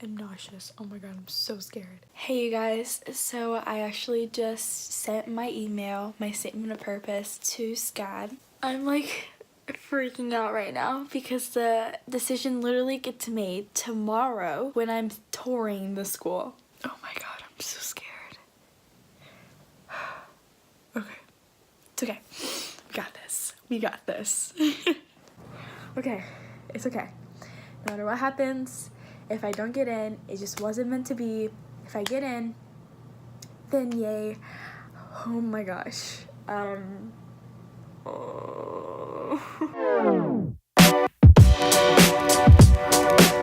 am nauseous. Oh my god, I'm so scared. Hey you guys, so I actually just sent my email, my statement of purpose to SCAD. I'm like freaking out right now because the decision literally gets made tomorrow when I'm touring the school. Oh my god, I'm so scared. Okay, it's okay. We got this. We got this. Okay, it's okay. No matter what happens, if I don't get in, it just wasn't meant to be. If I get in, then yay. Oh my gosh.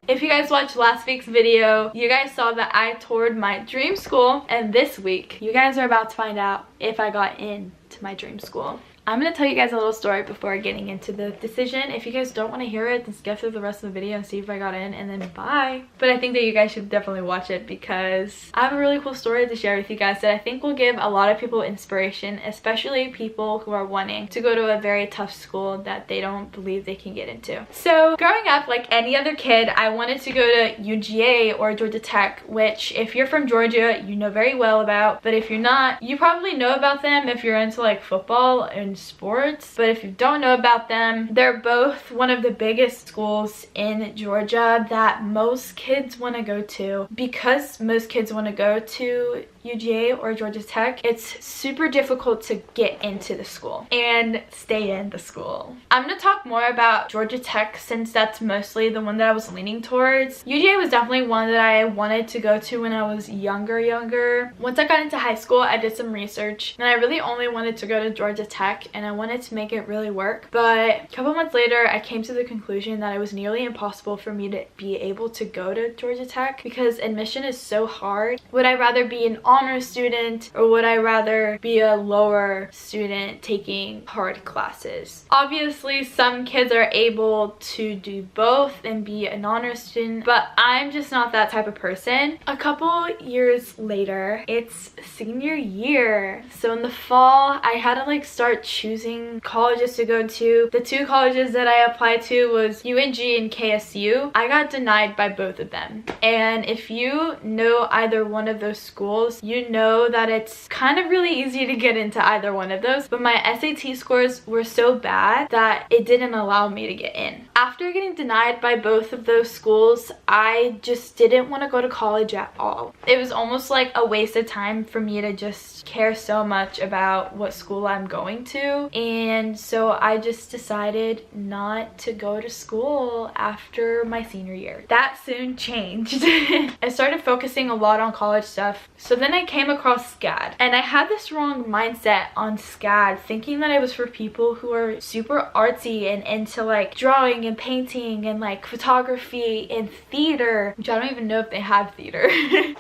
If you guys watched last week's video, you guys saw that I toured my dream school, and this week, you guys are about to find out if I got into my dream school. I'm going to tell you guys a little story before getting into the decision. If you guys don't want to hear it, then skip through the rest of the video and see if I got in, and then bye. But I think that you guys should definitely watch it because I have a really cool story to share with you guys that I think will give a lot of people inspiration, especially people who are wanting to go to a very tough school that they don't believe they can get into. So growing up, like any other kid, I wanted to go to UGA or Georgia Tech, which if you're from Georgia, you know very well about. But if you're not, you probably know about them if you're into like football and sports. But if you don't know about them, they're both one of the biggest schools in Georgia that most kids want to go to. Because most kids want to go to UGA or Georgia Tech, it's super difficult to get into the school and stay in the school. I'm going to talk more about Georgia Tech since that's mostly the one that I was leaning towards. UGA was definitely one that I wanted to go to when I was younger. Once I got into high school, I did some research and I really only wanted to go to Georgia Tech and I wanted to make it really work. But a couple months later, I came to the conclusion that it was nearly impossible for me to be able to go to Georgia Tech because admission is so hard. Would I rather be an honor student or would I rather be a lower student taking hard classes? Obviously, some kids are able to do both and be an honor student, but I'm just not that type of person. A couple years later, it's senior year. So in the fall, I had to like start choosing colleges to go to. The two colleges that I applied to was UNG and KSU. I got denied by both of them. And if you know either one of those schools, you know that it's kind of really easy to get into either one of those. But my SAT scores were so bad that it didn't allow me to get in. After getting denied by both of those schools, I just didn't want to go to college at all. It was almost like a waste of time for me to just care so much about what school I'm going to. And so I just decided not to go to school after my senior year. That soon changed. I started focusing a lot on college stuff. So then I came across SCAD and I had this wrong mindset on SCAD, thinking that it was for people who are super artsy and into like drawing and painting and like photography and theater, which I don't even know if they have theater.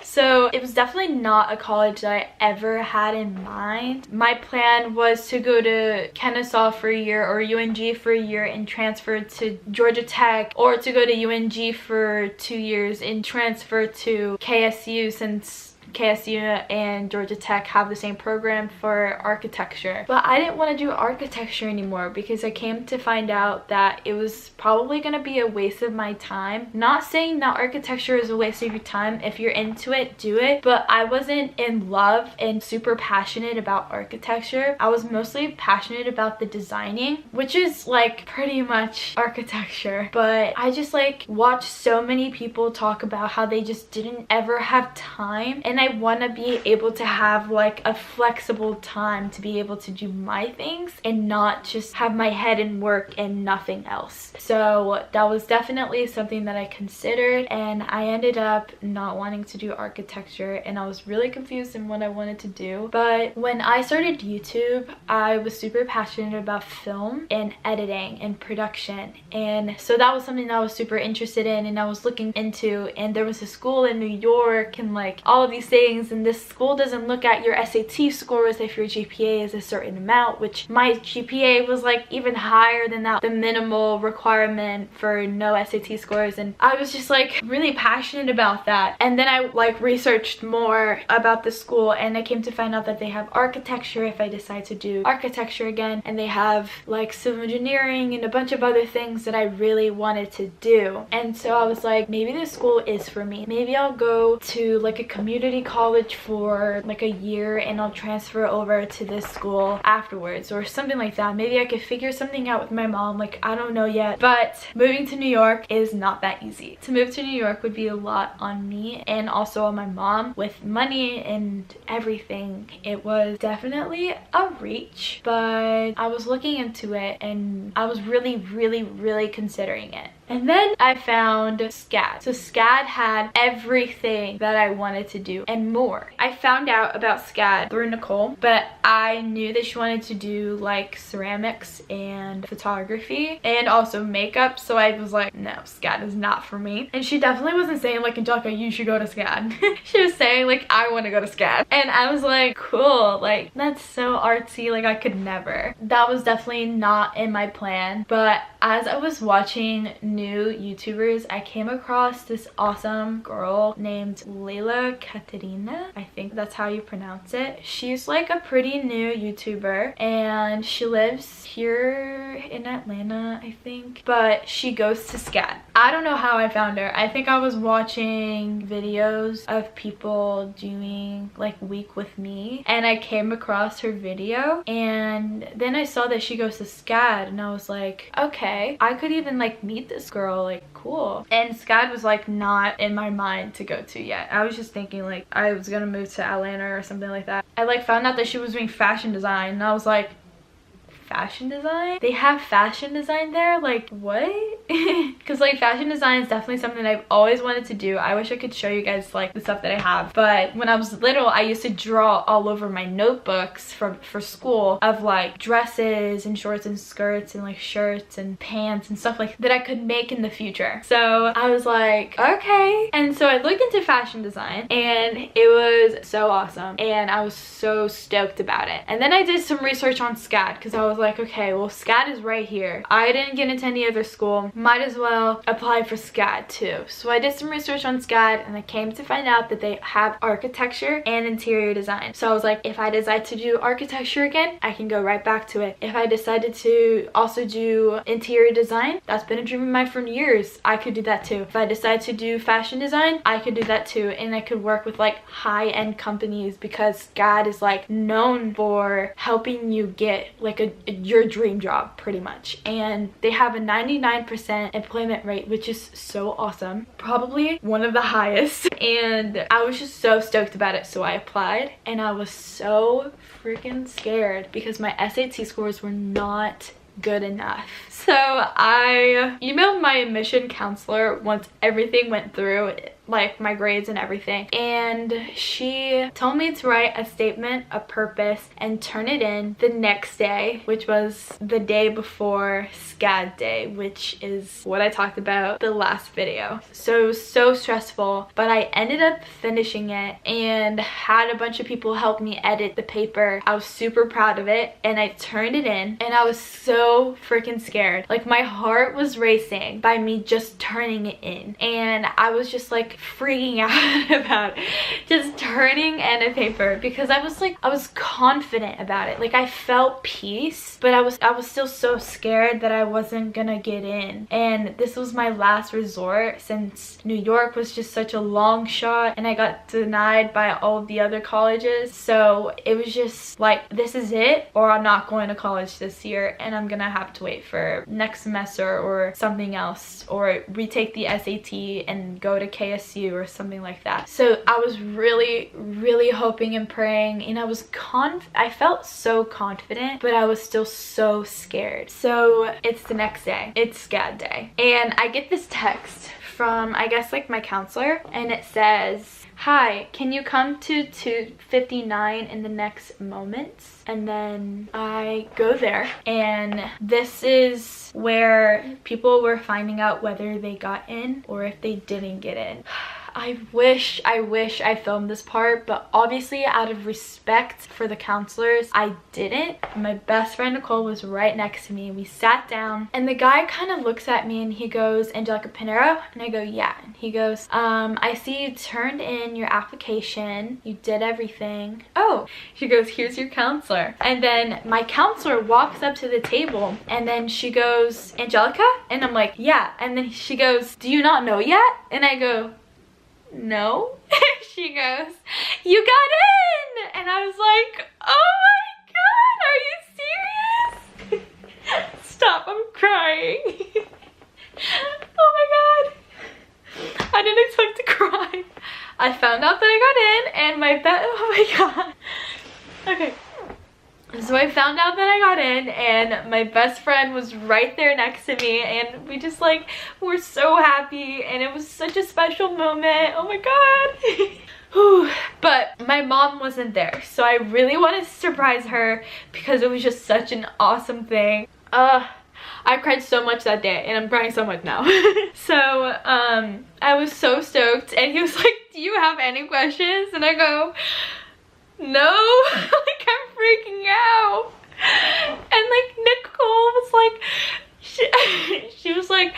So it was definitely not a college that I ever had in mind. My plan was to go to Kennesaw for a year or UNG for a year and transfer to Georgia Tech, or to go to UNG for 2 years and transfer to KSU since KSU and Georgia Tech have the same program for architecture. But I didn't want to do architecture anymore because I came to find out that it was probably going to be a waste of my time. Not saying that architecture is a waste of your time. If you're into it, do it. But I wasn't in love and super passionate about architecture. I was mostly passionate about the designing, which is like pretty much architecture. But I just like watched so many people talk about how they just didn't ever have time, and I want to be able to have like a flexible time to be able to do my things and not just have my head in work and nothing else. So that was definitely something that I considered, and I ended up not wanting to do architecture, and I was really confused in what I wanted to do. But when I started YouTube, I was super passionate about film and editing and production, and so that was something that I was super interested in and I was looking into. And there was a school in New York and like all of these things, and this school doesn't look at your SAT scores if your GPA is a certain amount, which my GPA was like even higher than that, the minimal requirement for no SAT scores. And I was just like really passionate about that. And then I like researched more about the school, and I came to find out that they have architecture if I decide to do architecture again, and they have like civil engineering and a bunch of other things that I really wanted to do. And so I was like, maybe this school is for me. Maybe I'll go to like a community college for like a year and I'll transfer over to this school afterwards or something like that. Maybe I could figure something out with my mom, like I don't know yet. But moving to New York is not that easy. To move to New York would be a lot on me and also on my mom with money and everything. It was definitely a reach, but I was looking into it and I was really considering it. And then I found SCAD. So SCAD had everything that I wanted to do and more. I found out about SCAD through Nicole, but I knew that she wanted to do like ceramics and photography and also makeup. So I was like, no, SCAD is not for me. And she definitely wasn't saying like, Angelica, you should go to SCAD. She was saying like, I want to go to SCAD. And I was like, cool, like that's so artsy, like I could never. That was definitely not in my plan. But as I was watching new YouTubers, I came across this awesome girl named Layla Katerina. I think that's how you pronounce it. She's like a pretty new YouTuber and she lives here in Atlanta, I think, but she goes to SCAD. I don't know how I found her. I think I was watching videos of people doing like Week with Me and I came across her video, and then I saw that she goes to SCAD and I was like, okay, I could even like meet this girl, like cool. And SCAD was like not in my mind to go to yet. I was just thinking like I was gonna move to Atlanta or something like that. I like found out that she was doing fashion design and I was like, fashion design? They have fashion design there? Like what? Because like fashion design is definitely something I've always wanted to do. I wish I could show you guys like the stuff that I have, but when I was little I used to draw all over my notebooks for school of like dresses and shorts and skirts and like shirts and pants and stuff like that I could make in the future. So I was like, okay. And so I looked into fashion design and it was so awesome and I was so stoked about it. And then I did some research on SCAD because I was like, okay, well SCAD is right here. I didn't get into any other school, might as well apply for SCAD too. So I did some research on SCAD and I came to find out that they have architecture and interior design. So I was like, if I decide to do architecture again, I can go right back to it. If I decided to also do interior design, that's been a dream of mine for years, I could do that too. If I decide to do fashion design, I could do that too, and I could work with like high-end companies because SCAD is like known for helping you get like your dream job pretty much. And they have a 99% employment rate, which is so awesome, probably one of the highest. And I was just so stoked about it, so I applied and I was so freaking scared because my SAT scores were not good enough. So I emailed my admission counselor once everything went through, like my grades and everything, and she told me to write a statement of purpose and turn it in the next day, which was the day before SCAD day, which is what I talked about the last video. So it was so stressful, but I ended up finishing it and had a bunch of people help me edit the paper. I was super proud of it and I turned it in and I was so freaking scared. Like my heart was racing by me just turning it in, and I was just like freaking out about just turning in a paper because I was confident about it. Like I felt peace, but I was still so scared that I wasn't gonna get in, and this was my last resort since New York was just such a long shot and I got denied by all of the other colleges. So it was just like, this is it, or I'm not going to college this year and I'm gonna have to wait for next semester or something else, or retake the SAT and go to KSU or something like that. So I was really hoping and praying, and I felt so confident, but I was still so scared. So it's the next day, it's SCAD day, and I get this text from, I guess, like my counselor, and it says, hi, can you come to 259 in the next moments? And then I go there, and this is where people were finding out whether they got in or if they didn't get in. I wish I filmed this part, but obviously out of respect for the counselors, I didn't. My best friend Nicole was right next to me. We sat down and the guy kind of looks at me and he goes, Angelica Pinero? And I go, yeah. And he goes, I see you turned in your application. You did everything. Oh, she goes, here's your counselor. And then my counselor walks up to the table and then she goes, Angelica? And I'm like, yeah. And then she goes, do you not know yet? And I go, no. She goes, you got in. And I was like, oh my god, are you serious? Stop, I'm crying. Oh my god, I didn't expect to cry. I found out that I got in and oh my god. Okay, so I found out that I got in and my best friend was right there next to me and we just like were so happy and it was such a special moment. Oh my god. But my mom wasn't there, so I really wanted to surprise her because it was just such an awesome thing. I cried so much that day and I'm crying so much now. So I was so stoked and he was like, do you have any questions? And I go, no. Like, I'm freaking out. And like Nicole was like, she was like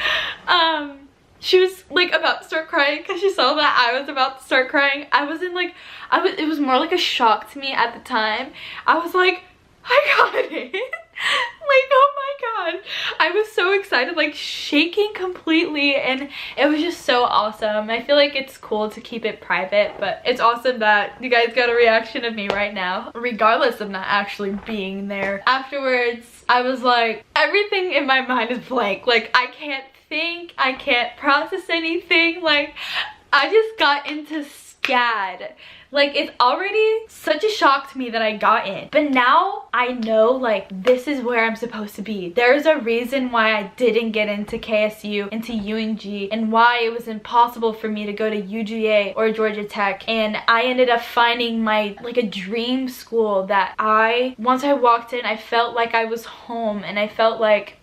about to start crying because she saw that I was about to start crying. It was more like a shock to me at the time. I was like, I got it. Like, oh my god, I was so excited, like shaking completely, and it was just so awesome. I feel like it's cool to keep it private, but it's awesome that you guys got a reaction of me right now, regardless of not actually being there. Afterwards, I was like, everything in my mind is blank. Like, I can't think, I can't process anything. Like, I just got into SCAD. Like, it's already such a shock to me that I got in, but now I know, like, this is where I'm supposed to be. There's a reason why I didn't get into KSU, into UNG, and why it was impossible for me to go to UGA or Georgia Tech, and I ended up finding my, like, a dream school that once I walked in, I felt like I was home, and I felt like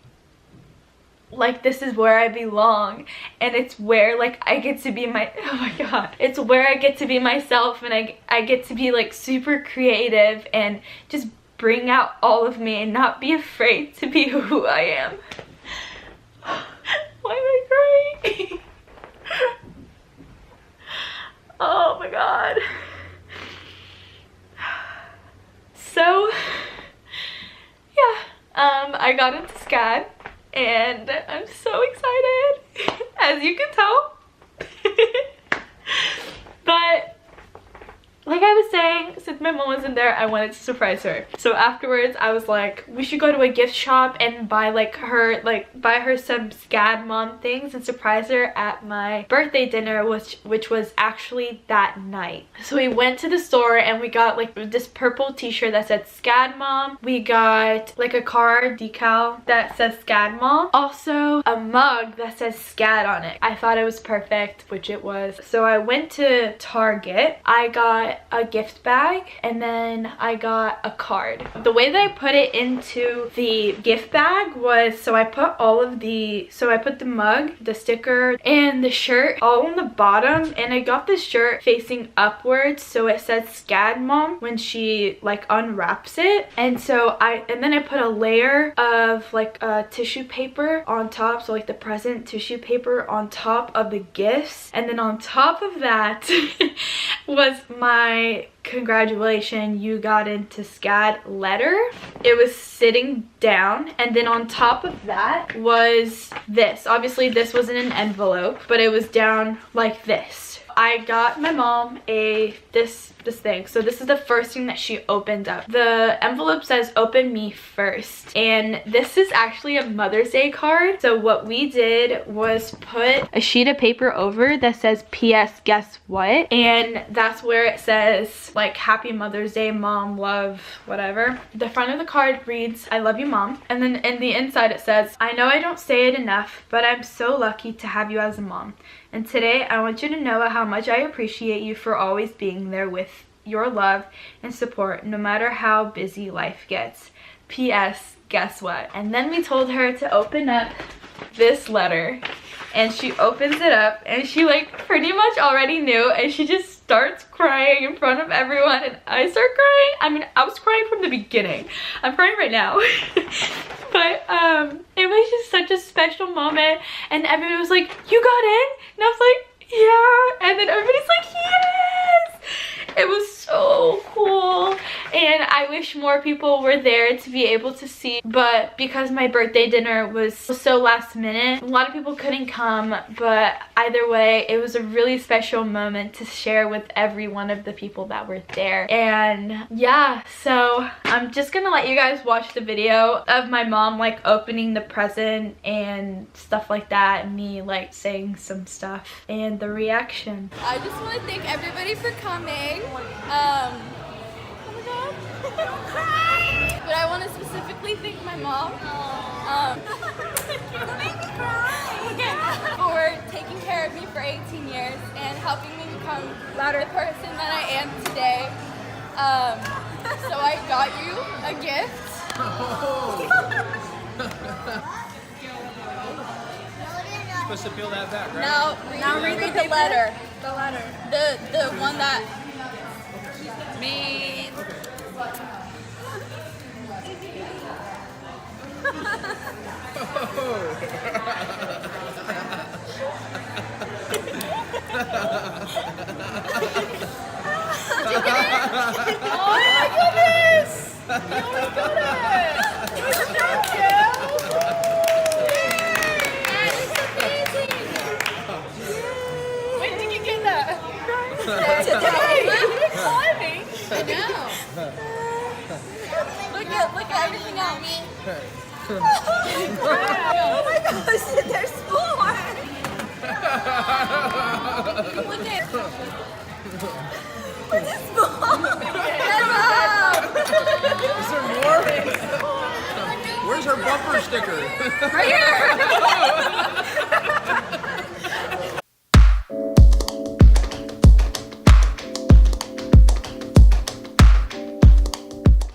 this is where I belong, and it's where, like, I get to be oh my god, it's where I get to be myself, and I get to be, like, super creative and just bring out all of me and not be afraid to be who I am. Why am I crying? Oh my god. So yeah, I got into SCAD and I'm so excited, as you can tell. But like I was saying, since my mom wasn't there, I wanted to surprise her. So afterwards, I was like, we should go to a gift shop and buy her some SCAD mom things and surprise her at my birthday dinner, which was actually that night. So we went to the store and we got like this purple t-shirt that said SCAD mom. We got like a car decal that says SCAD mom. Also a mug that says SCAD on it. I thought it was perfect, which it was. So I went to Target. I got a gift bag and then I got a card. The way that I put it into the gift bag was, so I put the mug, the sticker, and the shirt all on the bottom, and I got the shirt facing upwards so it says SCAD mom when she like unwraps it. And then I put a layer of like tissue paper on top, so like the present tissue paper on top of the gifts, and then on top of that was my congratulations, you got into SCAD letter. It was sitting down, and then on top of that was this. Obviously this wasn't an envelope, but it was down like this. I got my mom this thing. So this is the first thing that she opened up. The envelope says open me first, and this is actually a Mother's Day card. So what we did was put a sheet of paper over that says PS guess what, and that's where it says like happy Mother's Day mom, love, whatever. The front of the card reads I love you mom, and then in the inside it says I know I don't say it enough, but I'm so lucky to have you as a mom. And today I want you to know how much I appreciate you for always being there with your love and support no matter how busy life gets. P.S. guess what? And then we told her to open up this letter. and she opens it up and she like pretty much already knew, and she just starts crying in front of everyone, and I start crying. I mean, I was crying from the beginning. I'm crying right now. But it was just such a special moment, and everybody was like, "You got in?" And I was like, "Yeah." And then everybody's like, "Yes!" It was so cool, and I wish more people were there to be able to see, but because my birthday dinner was so last minute, a lot of people couldn't come, but either way, it was a really special moment to share with every one of the people that were there. And yeah, so I'm just gonna let you guys watch the video of my mom like opening the present and stuff like that, and me like saying some stuff and the reaction. I just want to thank everybody for coming. Oh my god. But I want to specifically thank my mom for taking care of me for 18 years and helping me become the person that I am today. So I got you a gift. Supposed to peel that back, right? Now read the letter. The letter. The one that means. Did you get it? Oh my goodness! You almost got it! Thank you! When did you get that? Today. Climbing. I know. Look at everything on me. Oh my gosh, they're small. Look at. What's this small? Is there more? Where's her bumper sticker? Right here.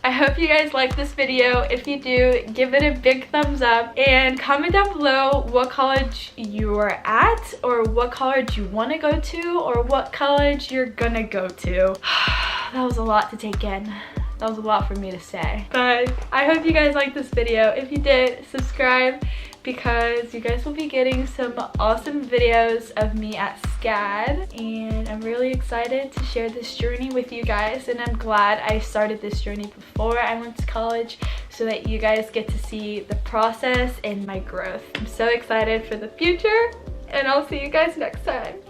I hope you guys like this video. If you do, give it a big thumbs up and comment down below what college you're at, or what college you want to go to, or what college you're gonna go to. That was a lot to take in. That was a lot for me to say. But I hope you guys liked this video. If you did, subscribe, because you guys will be getting some awesome videos of me at SCAD, and I'm really excited to share this journey with you guys, and I'm glad I started this journey before I went to college so that you guys get to see the process and my growth. I'm so excited for the future, and I'll see you guys next time.